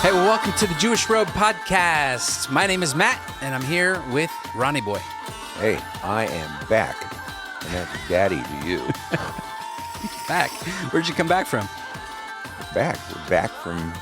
Hey, well, welcome to the Jewish Road Podcast. My name is Matt, and I'm here with Ronnie Boy. Hey, I am back, and that's daddy to you. Back? Where'd you come back from? We're back from,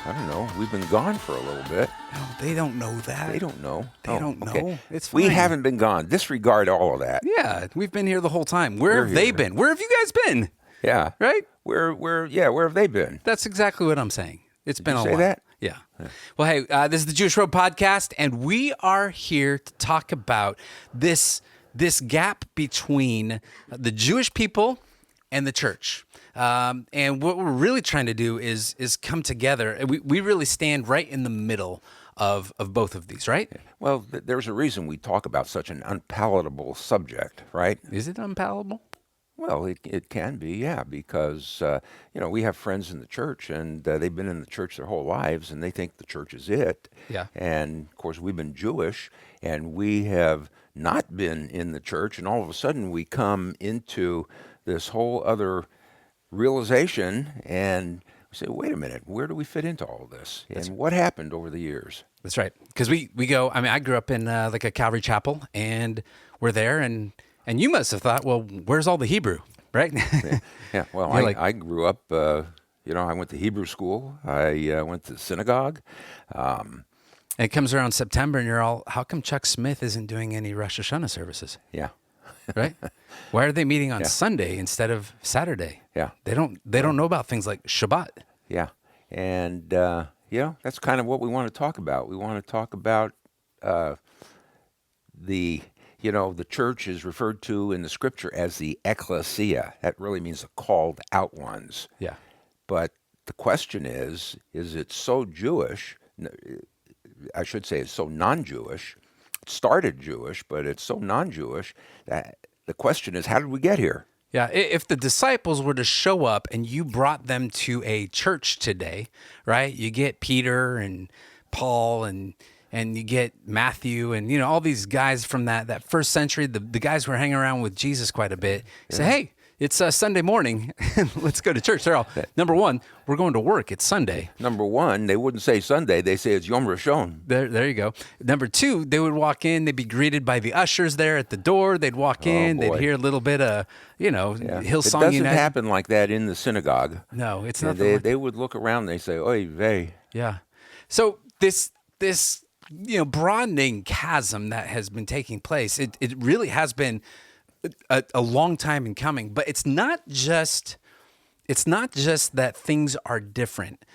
I don't know, we've been gone for a little bit. No, they don't know that. They don't know. They don't know. Okay. It's fine. We haven't been gone. Disregard all of that. Yeah, we've been here the whole time. Where We're have they here. been? Where have you guys been? Yeah. Right? Where have they been? That's exactly what I'm saying. It's been you a say while. that? Yeah. Well, hey, this is the Jewish Road Podcast, and we are here to talk about this gap between the Jewish people and the church. And what we're really trying to do is come together. We really stand right in the middle of both of these, right? Well, there's a reason we talk about such an unpalatable subject, right? Is it unpalatable? Well, it can be, yeah, because, we have friends in the church, and they've been in the church their whole lives, and they think the church is it. Yeah. And, of course, we've been Jewish, and we have not been in the church, and all of a sudden we come into this whole other realization, and we say, wait a minute, where do we fit into all of this? And what happened over the years? That's right. Because we go, I grew up in like a Calvary chapel, and we're there, and you must have thought, well, where's all the Hebrew, right? Yeah. Well, I grew up, I went to Hebrew school. I went to synagogue. It comes around September, and you're all, how come Chuck Smith isn't doing any Rosh Hashanah services, Yeah. right? Why are they meeting on Yeah. Sunday instead of Saturday? Yeah. They don't know about things like Shabbat. Yeah. And, that's kind of what we want to talk about. We want to talk about the church is referred to in the scripture as the ecclesia. That really means the called out ones. Yeah. But the question is it so Jewish? I should say it's so non-Jewish. It started Jewish, but it's so non-Jewish that the question is, how did we get here? Yeah, if the disciples were to show up and you brought them to a church today, right? You get Peter and Paul and you get Matthew and, all these guys from that first century, the guys who were hanging around with Jesus quite a bit, say, hey, it's Sunday morning. Let's go to church. They're all, number one, we're going to work. It's Sunday. Number one, they wouldn't say Sunday. They say it's Yom Rishon. There you go. Number two, they would walk in. They'd be greeted by the ushers there at the door. They'd walk in. Boy. They'd hear a little bit of, Hillsong It doesn't United. happen like that in the synagogue. No, it's Yeah, not. they would look around and they say, oy vey. Yeah. So this broadening chasm that has been taking place, it really has been a long time in coming, but it's not just that things are different.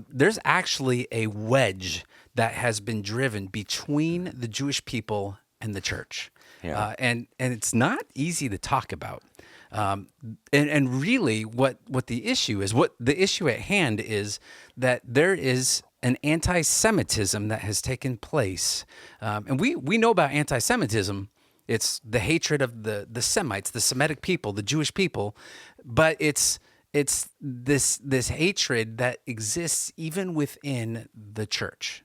There's actually a wedge that has been driven between the Jewish people and the church. Yeah. And it's not easy to talk about. And really what the issue is, what the issue at hand is, that there is an anti-Semitism that has taken place. And we know about anti-Semitism. It's the hatred of the Semites, the Semitic people, the Jewish people, but it's this hatred that exists even within the church.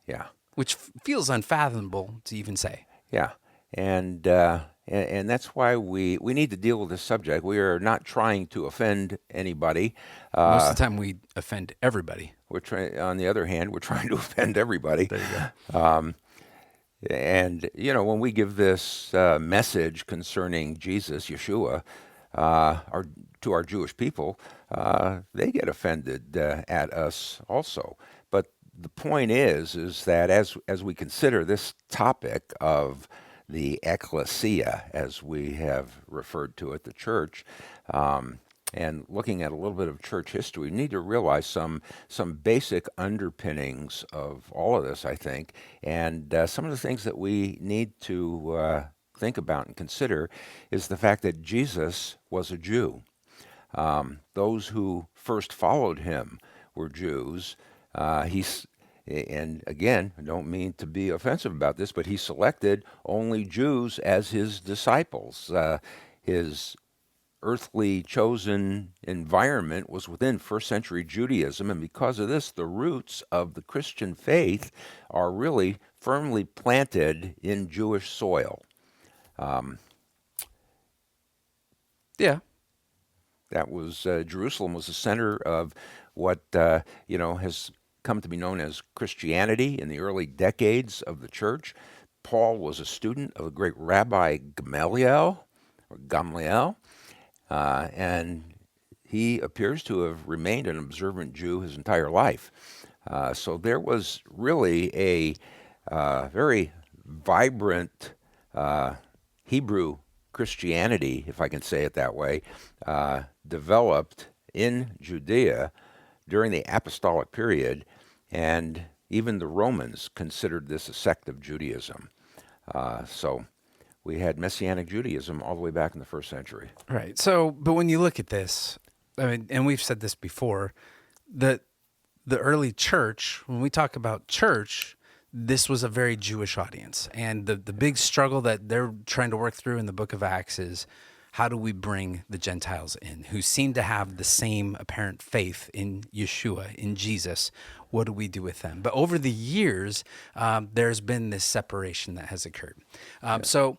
Yeah. Which feels unfathomable to even say. Yeah. And that's why we need to deal with this subject. We are not trying to offend anybody. Most of the time we offend everybody. On the other hand, we're trying to offend everybody. There you go. And, when we give this message concerning Jesus, Yeshua, to our Jewish people, they get offended at us also. But the point is that as we consider this topic of the ecclesia, as we have referred to it, the church, and looking at a little bit of church history, we need to realize some basic underpinnings of all of this, I think. And some of the things that we need to think about and consider is the fact that Jesus was a Jew. Those who first followed him were Jews. And again, I don't mean to be offensive about this, but he selected only Jews as his disciples. His earthly chosen environment was within first century Judaism, and because of this, the roots of the Christian faith are really firmly planted in Jewish soil. Yeah. That was Jerusalem was the center of what has come to be known as Christianity in the early decades of the church. Paul was a student of the great Rabbi Gamaliel, and he appears to have remained an observant Jew his entire life. So there was really a very vibrant Hebrew Christianity, if I can say it that way, developed in Judea during the apostolic period, and even the Romans considered this a sect of Judaism. So we had Messianic Judaism all the way back in the first century. Right. So, but when you look at this, I mean, and we've said this before, that the early church, when we talk about church, this was a very Jewish audience. And the big struggle that they're trying to work through in the book of Acts is, how do we bring the Gentiles in who seem to have the same apparent faith in Yeshua, in Jesus? What do we do with them? But over the years, there's been this separation that has occurred. So,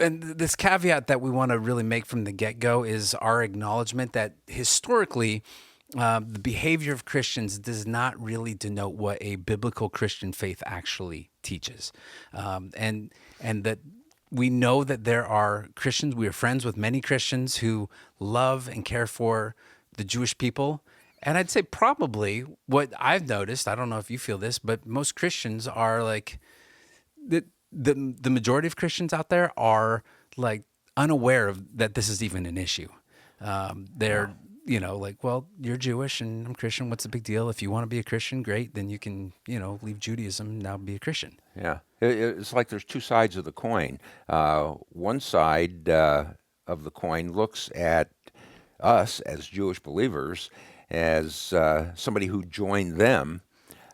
and this caveat that we want to really make from the get-go is our acknowledgement that historically, the behavior of Christians does not really denote what a biblical Christian faith actually teaches. And that we know that there are Christians, we are friends with many Christians who love and care for the Jewish people. And I'd say probably what I've noticed, I don't know if you feel this, but most Christians are like, the majority of Christians out there are like unaware of that this is even an issue. They're, like, well, you're Jewish and I'm Christian. What's the big deal? If you want to be a Christian, great. Then you can, leave Judaism and now be a Christian. Yeah, it's like there's two sides of the coin. One side of the coin looks at us as Jewish believers as somebody who joined them.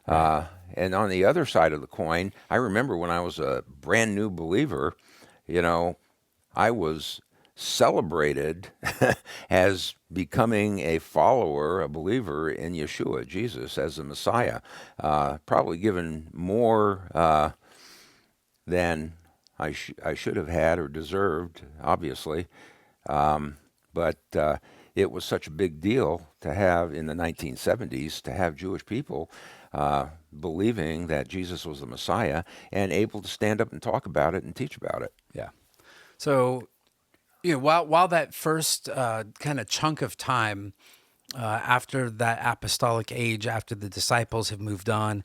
And on the other side of the coin, I remember when I was a brand new believer, I was celebrated as becoming a follower, a believer in Yeshua, Jesus, as the Messiah. Probably given more than I should have had or deserved, obviously. But it was such a big deal to have in the 1970s, to have Jewish people believing that Jesus was the Messiah and able to stand up and talk about it and teach about it. Yeah. So, while that first kind of chunk of time after that apostolic age, after the disciples have moved on,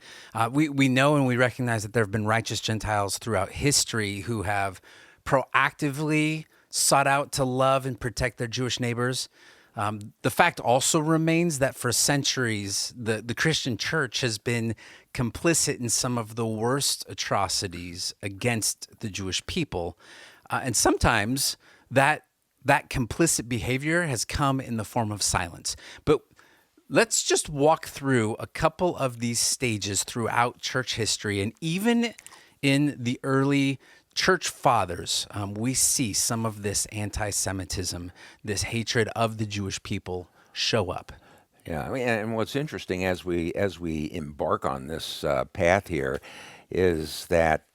we know and we recognize that there have been righteous Gentiles throughout history who have proactively sought out to love and protect their Jewish neighbors. The fact also remains that for centuries, the Christian church has been complicit in some of the worst atrocities against the Jewish people. And sometimes that complicit behavior has come in the form of silence. But let's just walk through a couple of these stages throughout church history. And even in the early church fathers, we see some of this anti-Semitism, this hatred of the Jewish people show up. Yeah, I mean, and what's interesting as we embark on this path here is that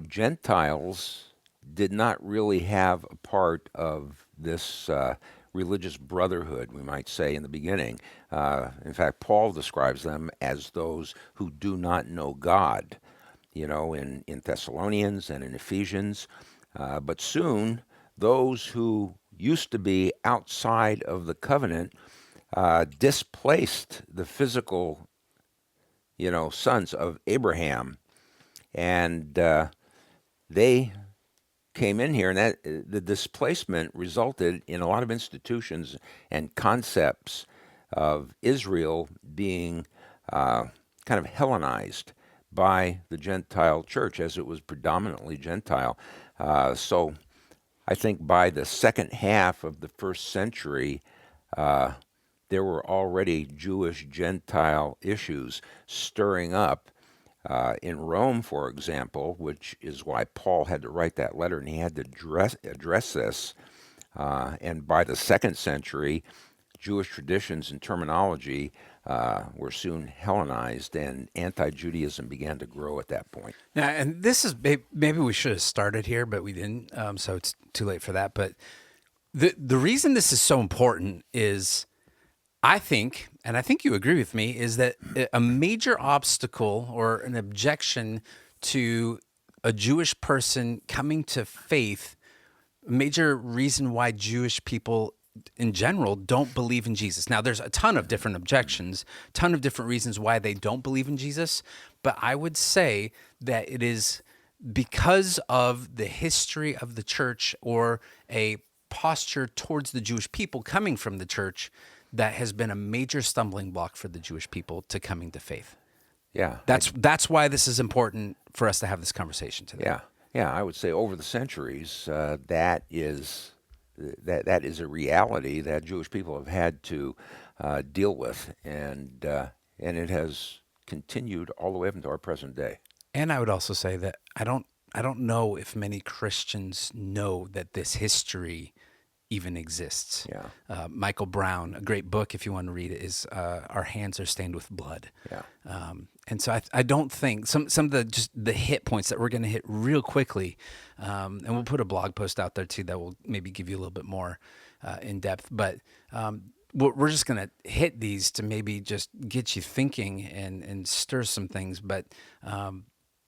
Gentiles did not really have a part of this religious brotherhood, we might say, in the beginning. In fact, Paul describes them as those who do not know God, in Thessalonians and in Ephesians. But soon, those who used to be outside of the covenant displaced the physical, sons of Abraham. And they came in here, and that the displacement resulted in a lot of institutions and concepts of Israel being kind of Hellenized by the Gentile church, as it was predominantly Gentile. So I think by the second half of the first century, there were already Jewish-Gentile issues stirring up. In Rome, for example, which is why Paul had to write that letter, and he had to address this. And by the second century, Jewish traditions and terminology were soon Hellenized, and anti-Judaism began to grow at that point. Now, and this is, maybe we should have started here, but we didn't, so it's too late for that. But the reason this is so important is I think, and I think you agree with me, is that a major obstacle or an objection to a Jewish person coming to faith, a major reason why Jewish people in general don't believe in Jesus. Now, there's a ton of different objections, ton of different reasons why they don't believe in Jesus, but I would say that it is because of the history of the church or a posture towards the Jewish people coming from the church that has been a major stumbling block for the Jewish people to coming to faith. Yeah, That's why this is important for us to have this conversation today. yeah, yeah. I would say over the centuries, that is a reality that Jewish people have had to deal with, and it has continued all the way up into our present day. And I would also say that I don't know if many Christians know that this history even exists. Yeah, Michael Brown, a great book if you want to read it, is "Our Hands Are Stained with Blood," yeah, and so I don't think some of the just the hit points that we're going to hit real quickly, and we'll put a blog post out there too that will maybe give you a little bit more in depth, but. We're just going to hit these to maybe just get you thinking and stir some things. But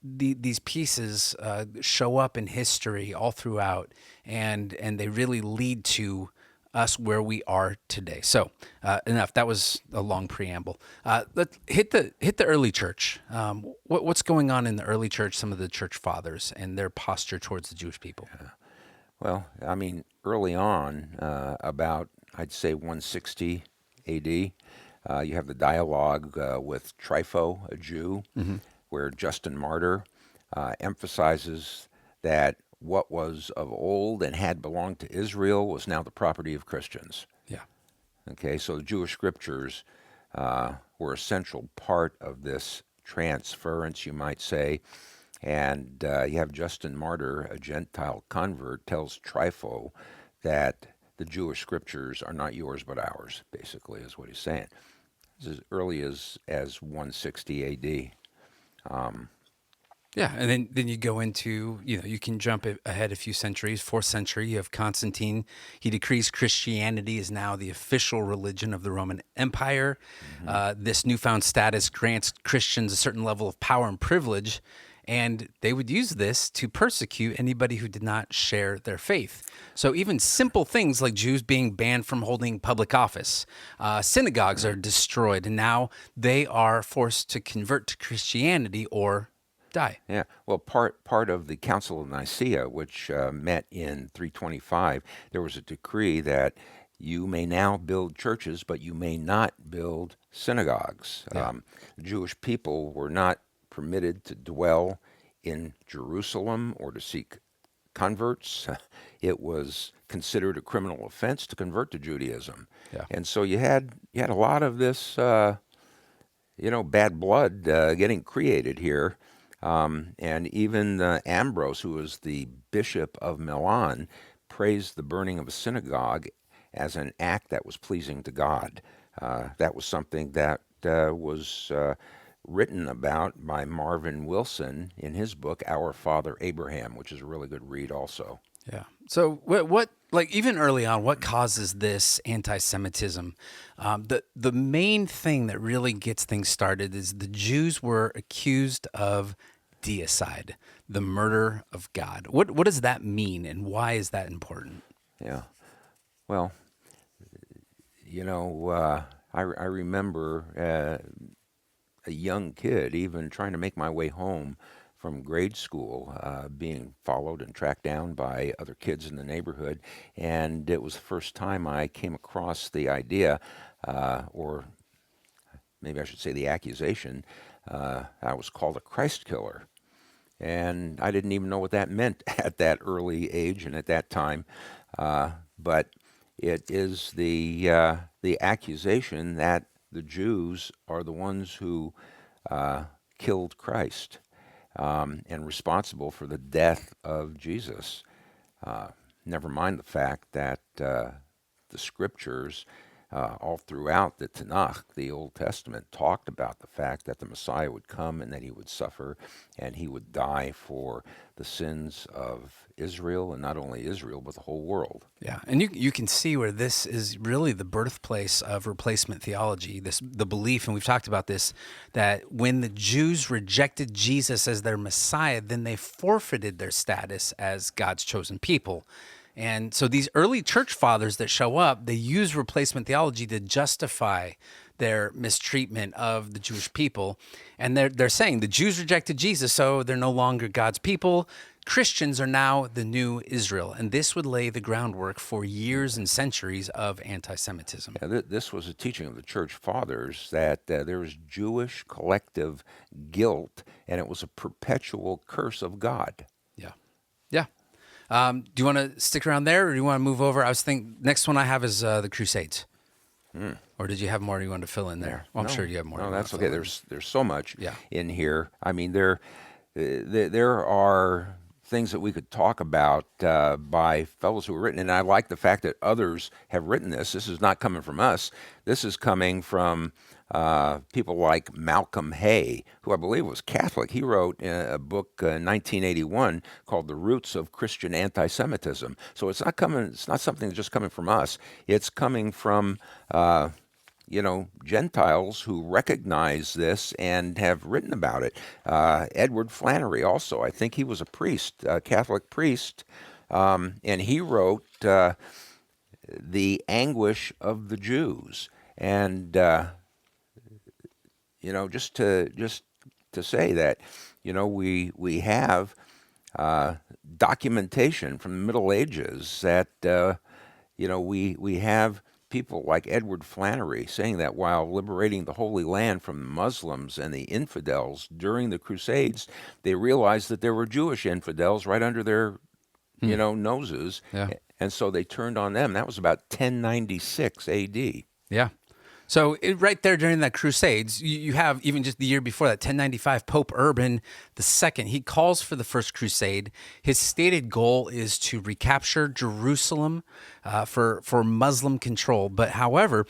these pieces show up in history all throughout, and they really lead to us where we are today. So enough. That was a long preamble. Let's hit the early church. What's going on in the early church? Some of the church fathers and their posture towards the Jewish people. well, I mean, early on, about I'd say 160 A.D., you have the dialogue with Trypho, a Jew, where Justin Martyr emphasizes that what was of old and had belonged to Israel was now the property of Christians. Yeah. Okay, so the Jewish scriptures were a central part of this transference, you might say. And you have Justin Martyr, a Gentile convert, tells Trypho that the Jewish scriptures are not yours but ours, basically, is what he's saying. This is as early as 160 AD. Yeah, and then you go into, you can jump ahead a few centuries. 4th century, you have Constantine. He decrees Christianity is now the official religion of the Roman Empire. Hmm. This newfound status grants Christians a certain level of power and privilege, and they would use this to persecute anybody who did not share their faith. So even simple things like Jews being banned from holding public office, synagogues are destroyed, and now they are forced to convert to Christianity or die. Yeah, well, part of the Council of Nicaea, which met in 325, there was a decree that you may now build churches, but you may not build synagogues. Yeah. The Jewish people were not permitted to dwell in Jerusalem or to seek converts. It was considered a criminal offense to convert to Judaism, Yeah. and so you had a lot of this, bad blood getting created here. And even Ambrose, who was the bishop of Milan, praised the burning of a synagogue as an act that was pleasing to God. That was something that was written about by Marvin Wilson in his book, Our Father Abraham, which is a really good read also. Yeah. So what like even early on, what causes this anti-Semitism? The main thing that really gets things started is the Jews were accused of deicide, the murder of God. What does that mean, and why is that important? Yeah. Well, I remember a young kid even trying to make my way home from grade school, being followed and tracked down by other kids in the neighborhood. And it was the first time I came across the idea, or maybe I should say the accusation, I was called a Christ killer. And I didn't even know what that meant at that early age and at that time. But it is the accusation that the Jews are the ones who killed Christ, and responsible for the death of Jesus. Never mind the fact that the scriptures all throughout the Tanakh, the Old Testament, talked about the fact that the Messiah would come and that he would suffer and he would die for the sins of Israel, and not only Israel, but the whole world. Yeah, and you can see where this is really the birthplace of replacement theology. The belief, and we've talked about this, that when the Jews rejected Jesus as their Messiah, then they forfeited their status as God's chosen people. And so these early church fathers that show up, they use replacement theology to justify their mistreatment of the Jewish people. And they're saying the Jews rejected Jesus, so they're no longer God's people. Christians are now the new Israel. And this would lay the groundwork for years and centuries of anti-Semitism. Yeah, this was a teaching of the church fathers that there was Jewish collective guilt, and it was a perpetual curse of God. Yeah. Yeah. Do you want to stick around there, or do you want to move over? I was thinking next one I have is the Crusades. Or did you have more you wanted to fill in there? Well, I'm No, sure you have more. no, you wanna that's fill okay. in. There's so much Yeah. in here. I mean, there are things that we could talk about by fellows who have written, and I like the fact that others have written this. This is not coming from us. This is coming from people like Malcolm Hay, who I believe was Catholic. He wrote a book in 1981 called "The Roots of Christian Anti-Semitism." So it's not coming. It's not something that's just coming from us. It's coming from Gentiles who recognize this and have written about it. Edward Flannery also, I think he was a priest, a Catholic priest, and he wrote The Anguish of the Jews. And, just to say that, we have documentation from the Middle Ages that, we have people like Edward Flannery saying that while liberating the Holy Land from the Muslims and the infidels during the Crusades, they realized that there were Jewish infidels right under their, noses, Yeah. and so they turned on them. That was about 1096 A.D. Yeah. So right there during that Crusades, you have even just the year before that, 1095, Pope Urban II, he calls for the First Crusade. His stated goal is to recapture Jerusalem for Muslim control. But however,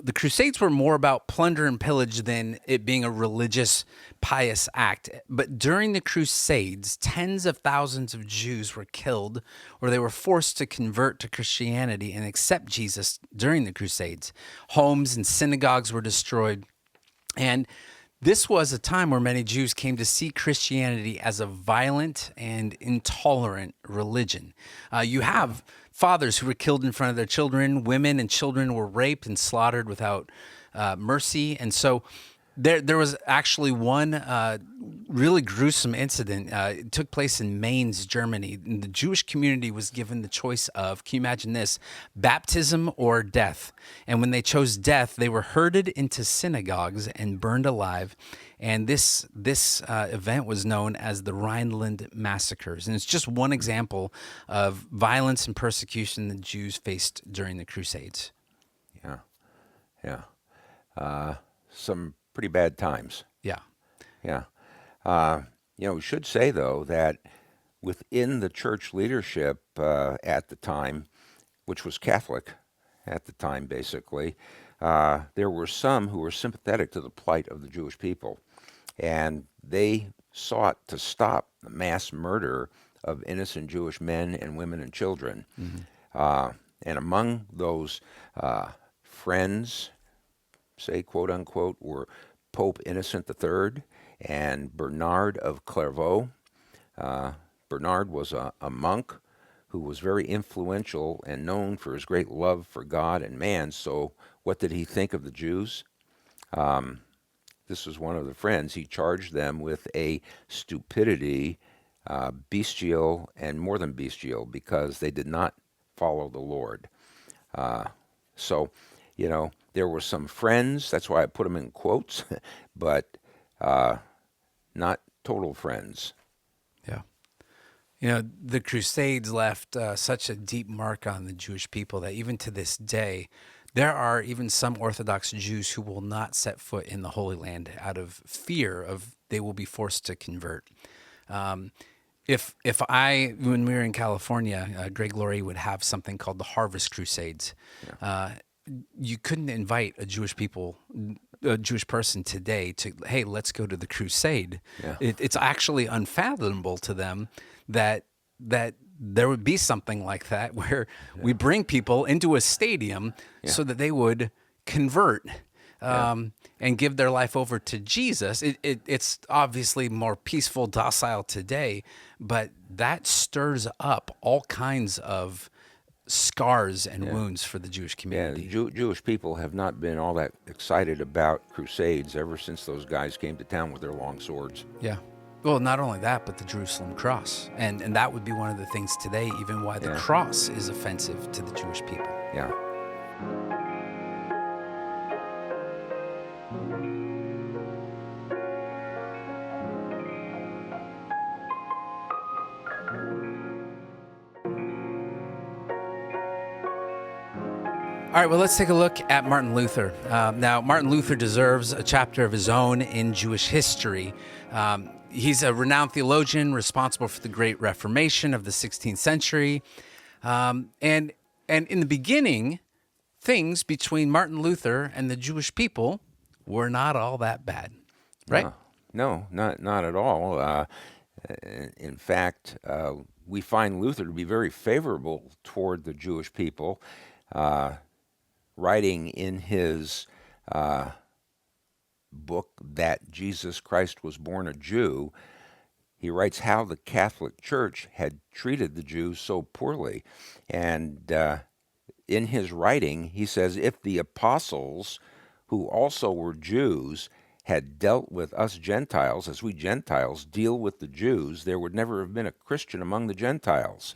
the Crusades were more about plunder and pillage than it being a religious, pious act. But during the Crusades, tens of thousands of Jews were killed, or they were forced to convert to Christianity and accept Jesus during the Crusades. Homes and synagogues were destroyed. And this was a time where many Jews came to see Christianity as a violent and intolerant religion. You have fathers who were killed in front of their children, women and children were raped and slaughtered without mercy. And so there was actually one really gruesome incident. It took place in Mainz, Germany. And the Jewish community was given the choice of, can you imagine this, baptism or death? And when they chose death, they were herded into synagogues and burned alive. And this event was known as the Rhineland massacres. And it's just one example of violence and persecution the Jews faced during the Crusades. Yeah, yeah. Some pretty bad times. Yeah. Yeah. We should say, though, that within the church leadership at the time, which was Catholic at the time, basically, there were some who were sympathetic to the plight of the Jewish people. And they sought to stop the mass murder of innocent Jewish men and women and children. And among those friends, say, quote unquote, were Pope Innocent III and Bernard of Clairvaux. Bernard was a monk who was very influential and known for his great love for God and man. So what did he think of the Jews? This was one of the friends. He charged them with a stupidity, bestial and more than bestial, because they did not follow the Lord. So, there were some friends. That's why I put them in quotes, but not total friends. Yeah. The Crusades left such a deep mark on the Jewish people that even to this day, there are even some Orthodox Jews who will not set foot in the Holy Land out of fear of they will be forced to convert. When we were in California, Greg Laurie would have something called the Harvest Crusades. you couldn't invite a Jewish person today to, hey, let's go to the crusade. Yeah. It's actually unfathomable to them that there would be something like that where we bring people into a stadium so that they would convert and give their life over to Jesus. It's obviously more peaceful, docile today, but that stirs up all kinds of scars and wounds for the Jewish Yeah, community. Jewish people have not been all that excited about crusades ever since those guys came to town with their long swords. Yeah. Well, not only that, but the Jerusalem cross. And that would be one of the things today, even why the Yeah. cross is offensive to the Jewish people. Yeah. All right, well, let's take a look at Martin Luther. Now, Martin Luther deserves a chapter of his own in Jewish history. He's a renowned theologian responsible for the Great Reformation of the 16th century. And in the beginning, things between Martin Luther and the Jewish people were not all that bad, right? No, not at all. In fact, we find Luther to be very favorable toward the Jewish people. Writing in his book that Jesus Christ was born a Jew, he writes how the Catholic Church had treated the Jews so poorly. And in his writing, he says, if the apostles, who also were Jews, had dealt with us Gentiles as we Gentiles deal with the Jews, there would never have been a Christian among the Gentiles.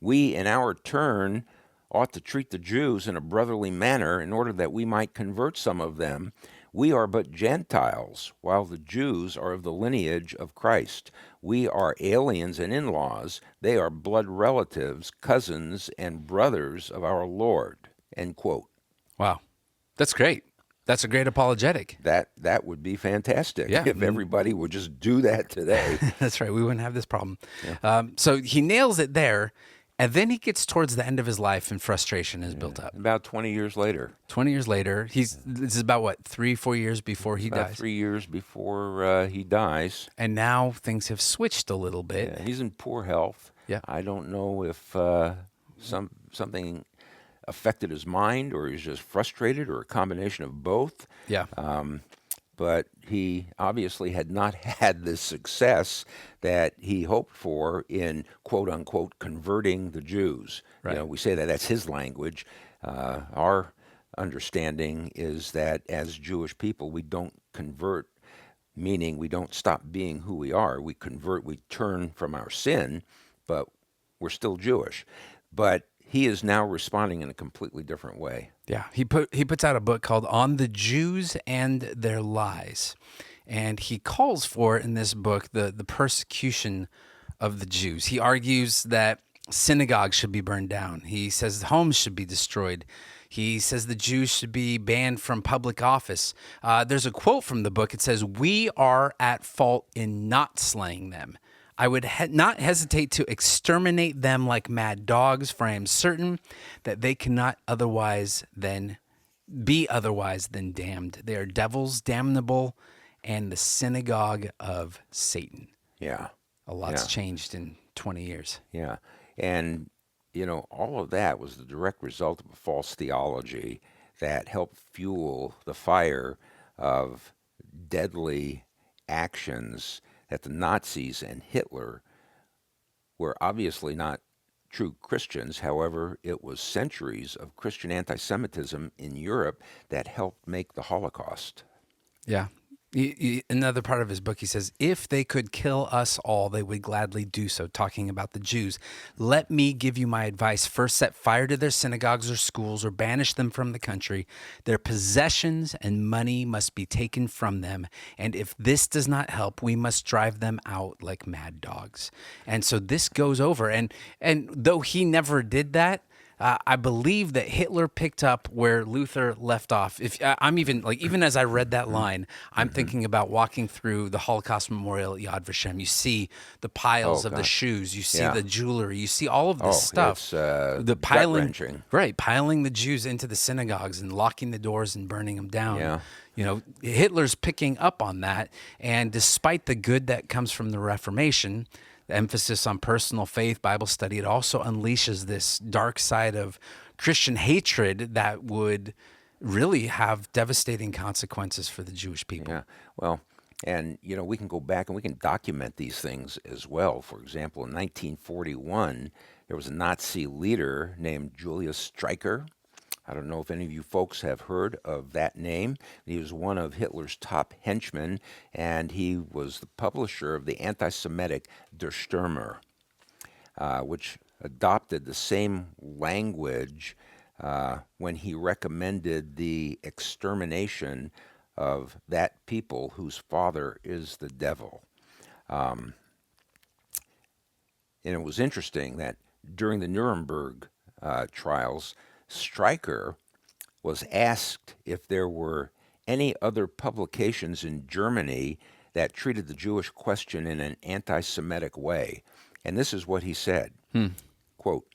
We, in our turn, ought to treat the Jews in a brotherly manner in order that we might convert some of them. We are but Gentiles, while the Jews are of the lineage of Christ. We are aliens and in-laws. They are blood relatives, cousins, and brothers of our Lord. End quote. Wow. That's great. That's a great apologetic. That would be fantastic if everybody would just do that today. That's right. We wouldn't have this problem. So he nails it there. And then he gets towards the end of his life and frustration is built up. About 20 years later. 20 years later, this is about what, 3-4 years before he About dies? 3 years before he dies. And now things have switched a little bit. Yeah, he's in poor health. Yeah. I don't know if something affected his mind or he's just frustrated or a combination of both. Yeah. But he obviously had not had the success that he hoped for in quote unquote converting the Jews. Right. You know, we say that's his language. Our understanding is that as Jewish people, we don't convert, meaning we don't stop being who we are. We convert, we turn from our sin, but we're still Jewish. But he is now responding in a completely different way. Yeah, he puts out a book called On the Jews and Their Lies. And he calls for, in this book, the persecution of the Jews. He argues that synagogues should be burned down. He says homes should be destroyed. He says the Jews should be banned from public office. There's a quote from the book. It says, "We are at fault in not slaying them. I would not hesitate to exterminate them like mad dogs, for I am certain that they cannot be otherwise than damned. They are devils, damnable, and the synagogue of Satan." Yeah. A lot's changed in 20 years. Yeah. And, all of that was the direct result of a false theology that helped fuel the fire of deadly actions that the Nazis and Hitler were obviously not true Christians. However, it was centuries of Christian anti-Semitism in Europe that helped make the Holocaust. Yeah. Another part of his book, he says, if they could kill us all, they would gladly do so, talking about the Jews. Let me give you my advice. First, set fire to their synagogues or schools or banish them from the country. Their possessions and money must be taken from them. And if this does not help, we must drive them out like mad dogs. And so this goes over. And though he never did that, I believe that Hitler picked up where Luther left off. If I'm even like, even as I read that line, I'm Hmm. thinking about walking through the Holocaust Memorial at Yad Vashem. You see the piles Oh of the gosh, shoes, you see yeah. the jewelry, you see all of this Oh, stuff, it's the gut piling, wrenching. right, piling the Jews into the synagogues and locking the doors and burning them down. Yeah, Hitler's picking up on that, and despite the good that comes from the Reformation, the emphasis on personal faith, Bible study, it also unleashes this dark side of Christian hatred that would really have devastating consequences for the Jewish people. yeah. Well, and we can go back and we can document these things as well. For example, in 1941, there was a Nazi leader named Julius Streicher. I don't know if any of you folks have heard of that name. He was one of Hitler's top henchmen, and he was the publisher of the anti Semitic Der Stürmer, which adopted the same language when he recommended the extermination of that people whose father is the devil. Um, and it was interesting that during the Nuremberg trials, Streicher was asked if there were any other publications in Germany that treated the Jewish question in an anti Semitic way. And this is what he said, Hmm. quote,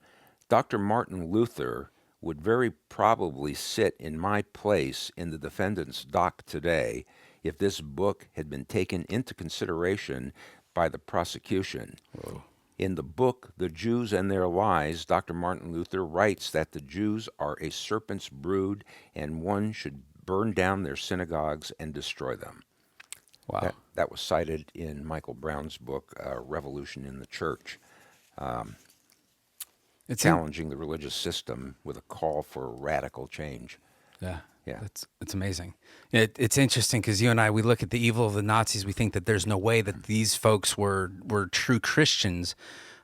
Dr. Martin Luther would very probably sit in my place in the defendant's dock today if this book had been taken into consideration by the prosecution. Whoa. In the book, The Jews and Their Lies, Dr. Martin Luther writes that the Jews are a serpent's brood and one should burn down their synagogues and destroy them. Wow. That was cited in Michael Brown's book, Revolution in the Church, It's in, challenging the religious system with a call for radical change. yeah, Yeah, it's amazing. It's interesting because you and I, we look at the evil of the Nazis, we think that there's no way that these folks were true Christians.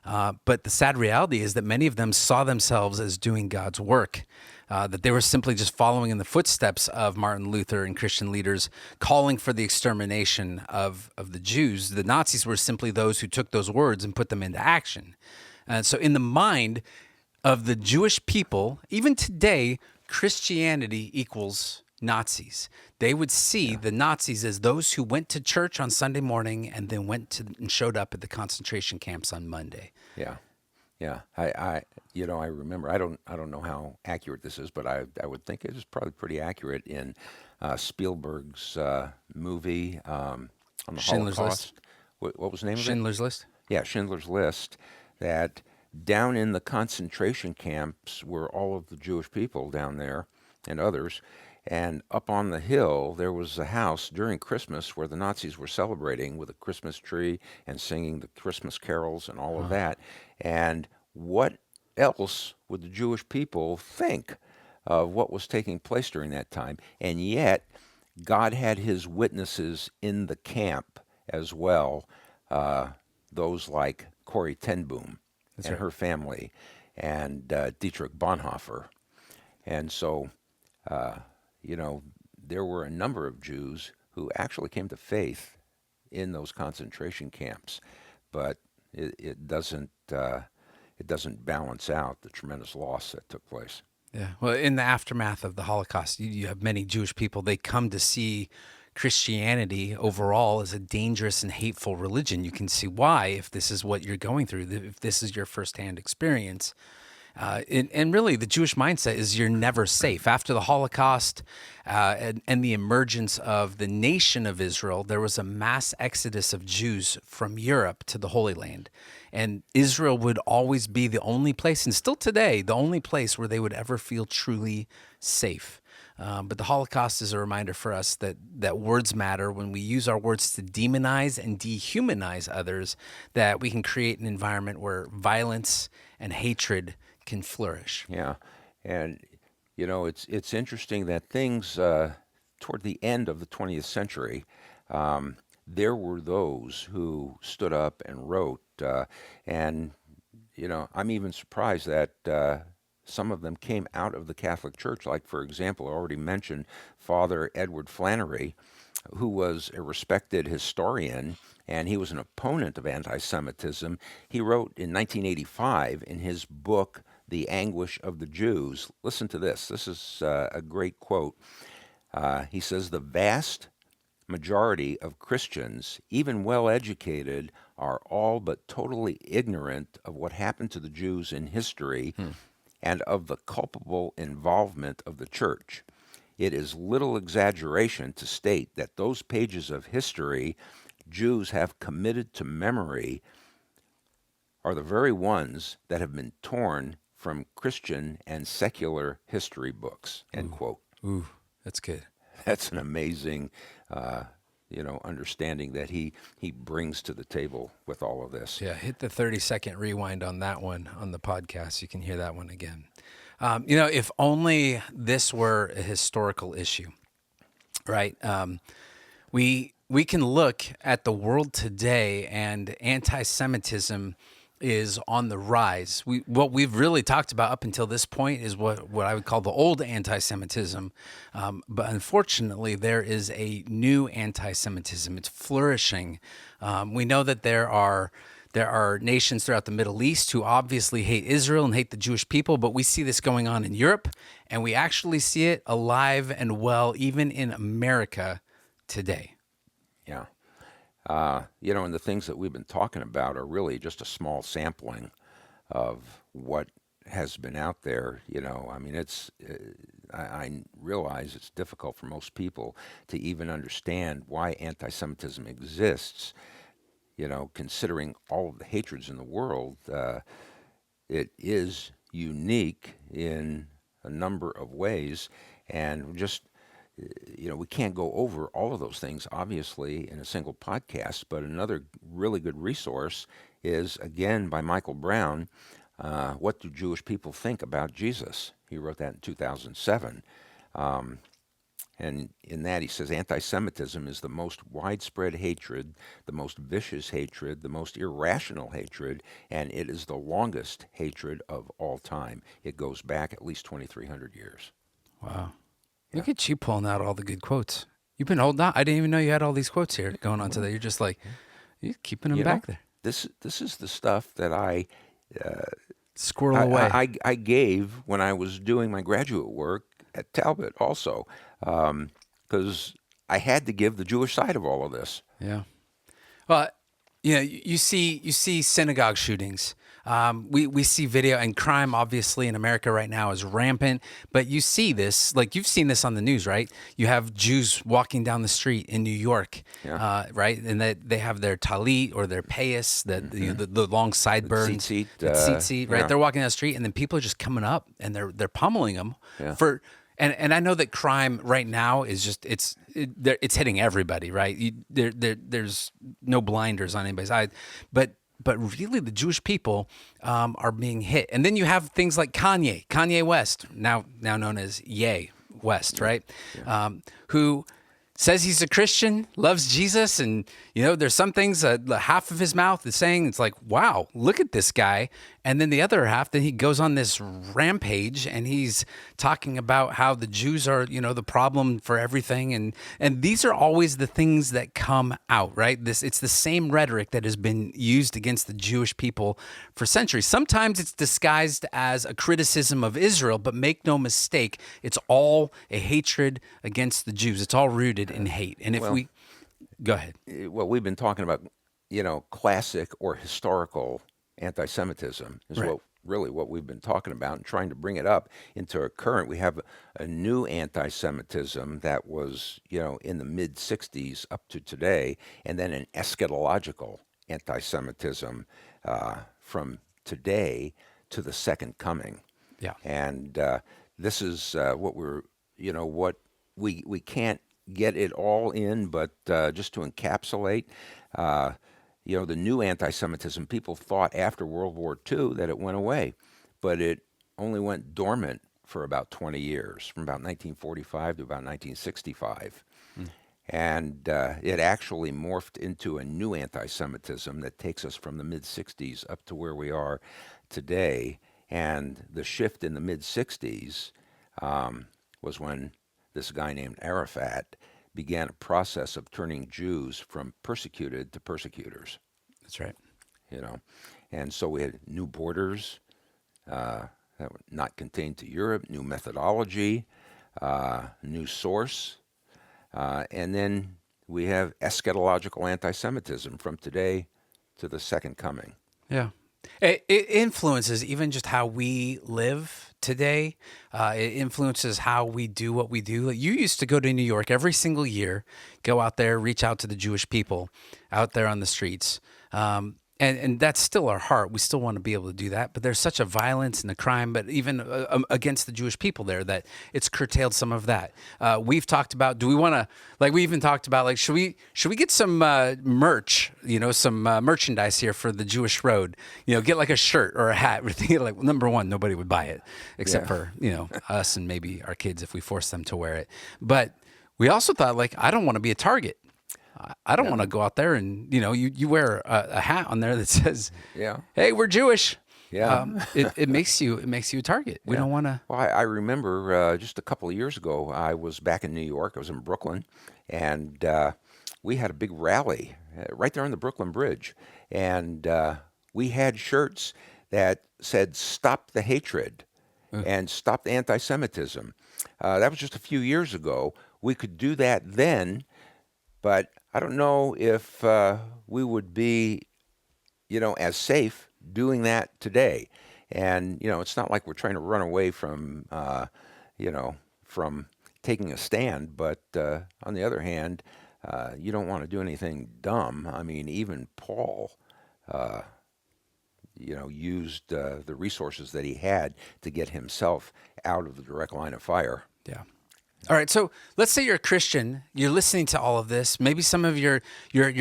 But the sad reality is that many of them saw themselves as doing God's work, that they were simply just following in the footsteps of Martin Luther and Christian leaders calling for the extermination of the Jews. The Nazis were simply those who took those words and put them into action. And so, in the mind of the Jewish people, even today, Christianity equals Nazis. They would see yeah, the Nazis as those who went to church on Sunday morning and then went to and showed up at the concentration camps on Monday. yeah, yeah. I remember. I don't know how accurate this is, but I would think it is probably pretty accurate in Spielberg's movie on the Schindler's List. Holocaust. What was the name of it? Schindler's List. Yeah, Schindler's List. That down in the concentration camps were all of the Jewish people down there and others. And up on the hill, there was a house during Christmas where the Nazis were celebrating with a Christmas tree and singing the Christmas carols and all of Huh. that. And what else would the Jewish people think of what was taking place during that time? And yet, God had his witnesses in the camp as well, uh, those like Corrie ten Boom That's and right. her family, and Dietrich Bonhoeffer. And so, uh, you know, there were a number of Jews who actually came to faith in those concentration camps, but it doesn't balance out the tremendous loss that took place. Yeah. Well, in the aftermath of the Holocaust, you have many Jewish people, they come to see Christianity overall as a dangerous and hateful religion. You can see why if this is what you're going through, if this is your firsthand experience. And really, the Jewish mindset is you're never safe. After the Holocaust and the emergence of the nation of Israel, there was a mass exodus of Jews from Europe to the Holy Land. And Israel would always be the only place, and still today, the only place where they would ever feel truly safe. But the Holocaust is a reminder for us that words matter. When we use our words to demonize and dehumanize others, that we can create an environment where violence and hatred can flourish. Yeah, and it's interesting that things toward the end of the 20th century, there were those who stood up and wrote, and I'm even surprised that some of them came out of the Catholic Church. Like, for example, I already mentioned Father Edward Flannery, who was a respected historian, and he was an opponent of anti Semitism. He wrote in 1985 in his book, the anguish of the Jews. Listen to this. This is a great quote. He says, "The vast majority of Christians, even well educated, are all but totally ignorant of what happened to the Jews in history and of the culpable involvement of the church. It is little exaggeration to state that those pages of history Jews have committed to memory are the very ones that have been torn from Christian and secular history books." End quote. Ooh, that's good. That's an amazing, understanding that he brings to the table with all of this. Yeah, hit the 30-second rewind on that one on the podcast. You can hear that one again. If only this were a historical issue, right? We can look at the world today, and anti-Semitism is on the rise. What we've really talked about up until this point is what I would call the old anti-Semitism, but unfortunately, there is a new anti-Semitism. It's flourishing. We know that there are nations throughout the Middle East who obviously hate Israel and hate the Jewish people, but we see this going on in Europe, and we actually see it alive and well even in America today. Yeah. And the things that we've been talking about are really just a small sampling of what has been out there. I mean, I realize it's difficult for most people to even understand why anti-Semitism exists. Considering all of the hatreds in the world, it is unique in a number of ways, and just we can't go over all of those things, obviously, in a single podcast, but another really good resource is, again, by Michael Brown, What Do Jewish People Think About Jesus? He wrote that in 2007. And in that, he says, anti-Semitism is the most widespread hatred, the most vicious hatred, the most irrational hatred, and it is the longest hatred of all time. It goes back at least 2,300 years. Wow. Look at you pulling out all the good quotes. You've been holding on. I didn't even know you had all these quotes here going on today. You're just like, you're keeping them back there. This is the stuff that I Squirrel away. I gave when I was doing my graduate work at Talbot also, because I had to give the Jewish side of all of this. Yeah. Well, you see synagogue shootings. We see video, and crime obviously in America right now is rampant, but you see this, like you've seen this on the news, right? You have Jews walking down the street in New York, right? And they have their talit or their payas, the long sideburns, the tzitzit, right? yeah. They're walking down the street, and then people are just coming up and they're pummeling them for. And I know that crime right now is just it's hitting everybody, right? There's no blinders on anybody's eye, but really the Jewish people are being hit. And then you have things like Kanye West, now known as Ye West, right? Who says he's a Christian, loves Jesus, and there's some things half of his mouth is saying it's like, wow, look at this guy, and then the other half, then he goes on this rampage and he's talking about how the Jews are the problem for everything, and these are always the things that come out, right? It's the same rhetoric that has been used against the Jewish people for centuries. Sometimes it's disguised as a criticism of Israel, but make no mistake, it's all a hatred against the Jews. It's all rooted in hate. And if go ahead. Well, we've been talking about, classic or historical anti-Semitism is Right. what we've been talking about, and trying to bring it up into a current. We have a new anti-Semitism that was, in the mid-'60s up to today, and then an eschatological anti-Semitism from today to the second coming. Yeah. And this is what what we can't get it all in, but just to encapsulate, the new anti-Semitism, people thought after World War II that it went away, but it only went dormant for about 20 years, from about 1945 to about 1965. And it actually morphed into a new anti-Semitism that takes us from the mid-'60s up to where we are today. And the shift in the mid-'60s was when this guy named Arafat began a process of turning Jews from persecuted to persecutors. That's right. And so we had new borders, that were not contained to Europe, new methodology, new source. And then we have eschatological anti-Semitism from today to the second coming. Yeah. It influences even just how we live today. It influences how we do what we do. Like, you used to go to New York every single year, go out there, reach out to the Jewish people out there on the streets. And that's still our heart. We still want to be able to do that. But there's such a violence and a crime, but even against the Jewish people there, that it's curtailed some of that. We've talked about, do we want to, like, we even talked about, like, should we get some merch, some merchandise here for the Jewish Road? Get like a shirt or a hat. We're thinking, like, well, number one, nobody would buy it except for, us and maybe our kids if we force them to wear it. But we also thought, like, I don't want to be a target. I don't want to go out there and, you wear a hat on there that says, "Hey, we're Jewish." Yeah. It makes you a target. We don't want to. Well, I remember just a couple of years ago, I was back in New York. I was in Brooklyn, and we had a big rally right there on the Brooklyn Bridge. And we had shirts that said, "Stop the hatred," and "Stop the anti-Semitism." That was just a few years ago. We could do that then, but I don't know if we would be, as safe doing that today. And, it's not like we're trying to run away from, from taking a stand. But on the other hand, you don't want to do anything dumb. I mean, even Paul, used the resources that he had to get himself out of the direct line of fire. Yeah. All right. So let's say you're a Christian. You're listening to all of this. Maybe some of your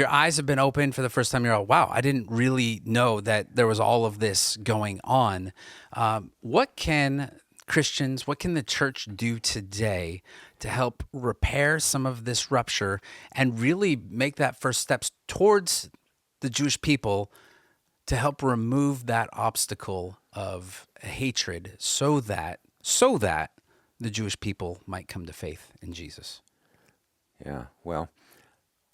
eyes have been opened for the first time. You're like, wow, I didn't really know that there was all of this going on. What can Christians, what can the church do today to help repair some of this rupture and really make that first steps towards the Jewish people to help remove that obstacle of hatred so that the Jewish people might come to faith in Jesus? Yeah, well,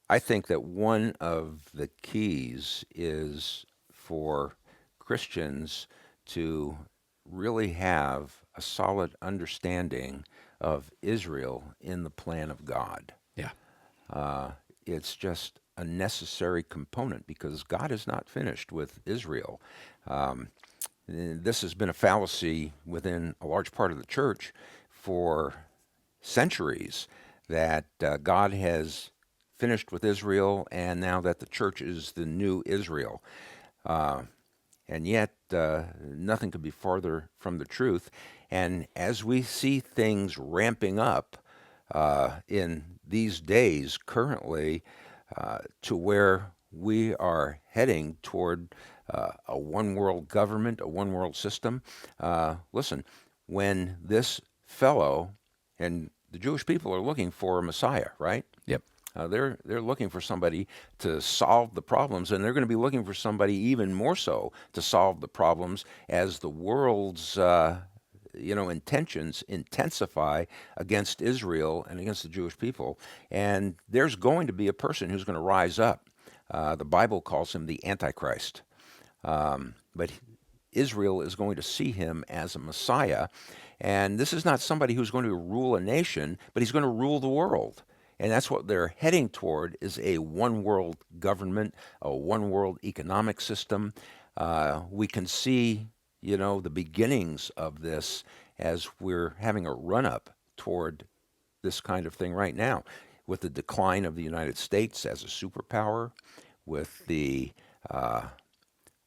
I think that one of the keys is for Christians to really have a solid understanding of Israel in the plan of God. Yeah. It's just a necessary component because God is not finished with Israel. This has been a fallacy within a large part of the church for centuries, that God has finished with Israel and now that the church is the new Israel. And yet, nothing could be farther from the truth. And as we see things ramping up in these days currently, to where we are heading toward a one world government, a one world system. Listen, when this fellow, and the Jewish people are looking for a Messiah, right? Yep. They're looking for somebody to solve the problems, and they're going to be looking for somebody even more so to solve the problems as the world's intentions intensify against Israel and against the Jewish people. And there's going to be a person who's going to rise up. The Bible calls him the Antichrist. But Israel is going to see him as a Messiah. And this is not somebody who's going to rule a nation, but he's going to rule the world. And that's what they're heading toward, is a one world government, a one world economic system. We can see, the beginnings of this as we're having a run up toward this kind of thing right now, with the decline of the United States as a superpower, with the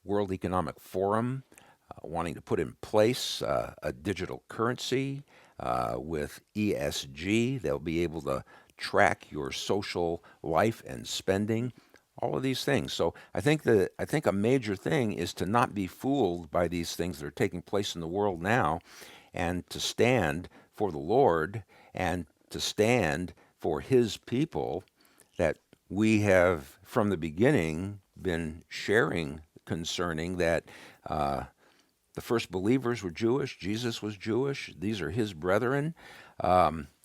World Economic Forum wanting to put in place a digital currency with ESG. They'll be able to track your social life and spending, all of these things. So I think a major thing is to not be fooled by these things that are taking place in the world now, and to stand for the Lord and to stand for His people that we have from the beginning been sharing concerning, that the first believers were Jewish, Jesus was Jewish, these are His brethren,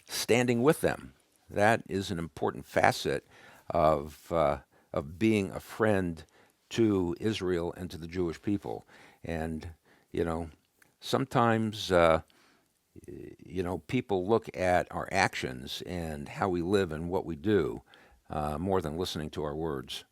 standing with them. That is an important facet of being a friend to Israel and to the Jewish people. And, sometimes, people look at our actions and how we live and what we do more than listening to our words.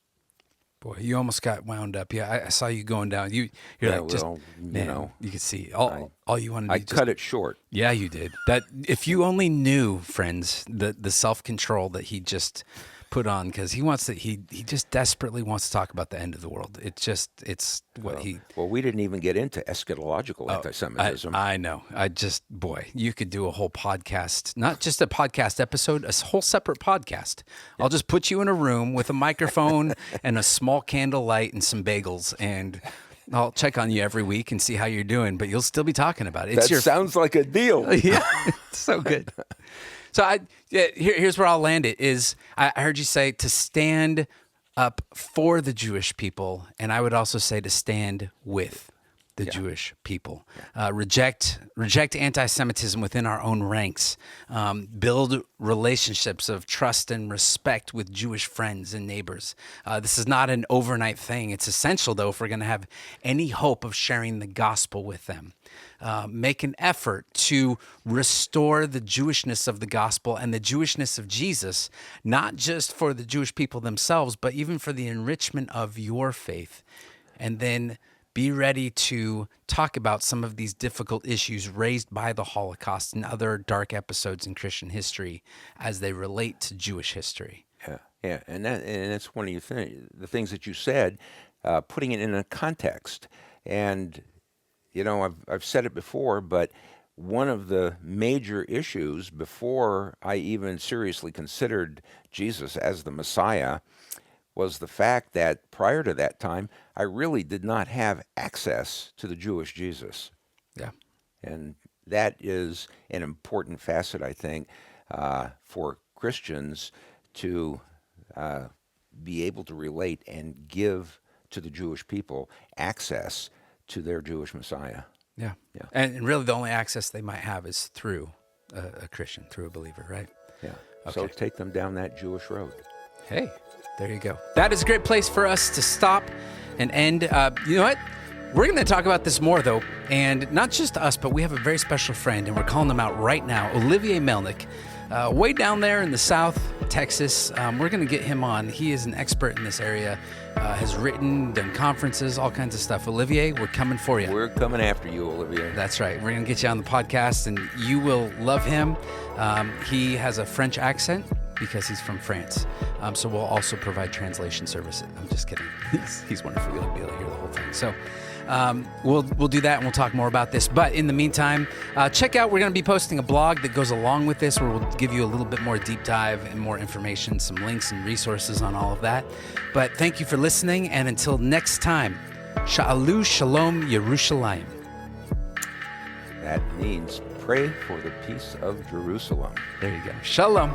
Boy, you almost got wound up. Yeah, I saw you going down. You're Yeah, like, just, well, man, you could see all you wanted to I do. cut it short. Yeah, you did. That if you only knew, friends, the self-control that he just put on, because he just desperately wants to talk about the end of the world. It's what he. Well, we didn't even get into eschatological anti-Semitism. I know. Boy, you could do a whole podcast, not just a podcast episode, a whole separate podcast. I'll just put you in a room with a microphone and a small candle light and some bagels, and I'll check on you every week and see how you're doing, but you'll still be talking about it. That sounds like a deal. Yeah, it's so good. So here's where I'll land it is I heard you say to stand up for the Jewish people, and I would also say to stand with the Jewish people. Reject anti-Semitism within our own ranks. Build relationships of trust and respect with Jewish friends and neighbors. This is not an overnight thing. It's essential, though, if we're going to have any hope of sharing the gospel with them. Make an effort to restore the Jewishness of the gospel and the Jewishness of Jesus, not just for the Jewish people themselves, but even for the enrichment of your faith. And then be ready to talk about some of these difficult issues raised by the Holocaust and other dark episodes in Christian history as they relate to Jewish history. Yeah, and that's one of the things that you said, putting it in a context. And I've said it before, but one of the major issues before I even seriously considered Jesus as the Messiah was the fact that prior to that time, I really did not have access to the Jewish Jesus. Yeah. And that is an important facet, I think, for Christians to be able to relate and give to the Jewish people access to their Jewish Messiah. Yeah. And really the only access they might have is through a Christian, through a believer, right? Yeah. Okay. So take them down that Jewish road. Hey, there you go. That is a great place for us to stop and end. You know what? We're going to talk about this more, though, and not just us, but we have a very special friend, and we're calling him out right now, Olivier Melnick, way down there in the South, Texas. We're going to get him on. He is an expert in this area, has written, done conferences, all kinds of stuff. Olivier, we're coming for you. We're coming after you, Olivier. That's right. We're going to get you on the podcast, and you will love him. He has a French accent because he's from France. So we'll also provide translation services. I'm just kidding. He's wonderful. You'll be able to hear the whole thing. So we'll do that, and we'll talk more about this. But in the meantime, check out, we're going to be posting a blog that goes along with this where we'll give you a little bit more deep dive and more information, some links and resources on all of that. But thank you for listening, and until next time, Sha'alu Shalom Yerushalayim. That means pray for the peace of Jerusalem. There you go. Shalom.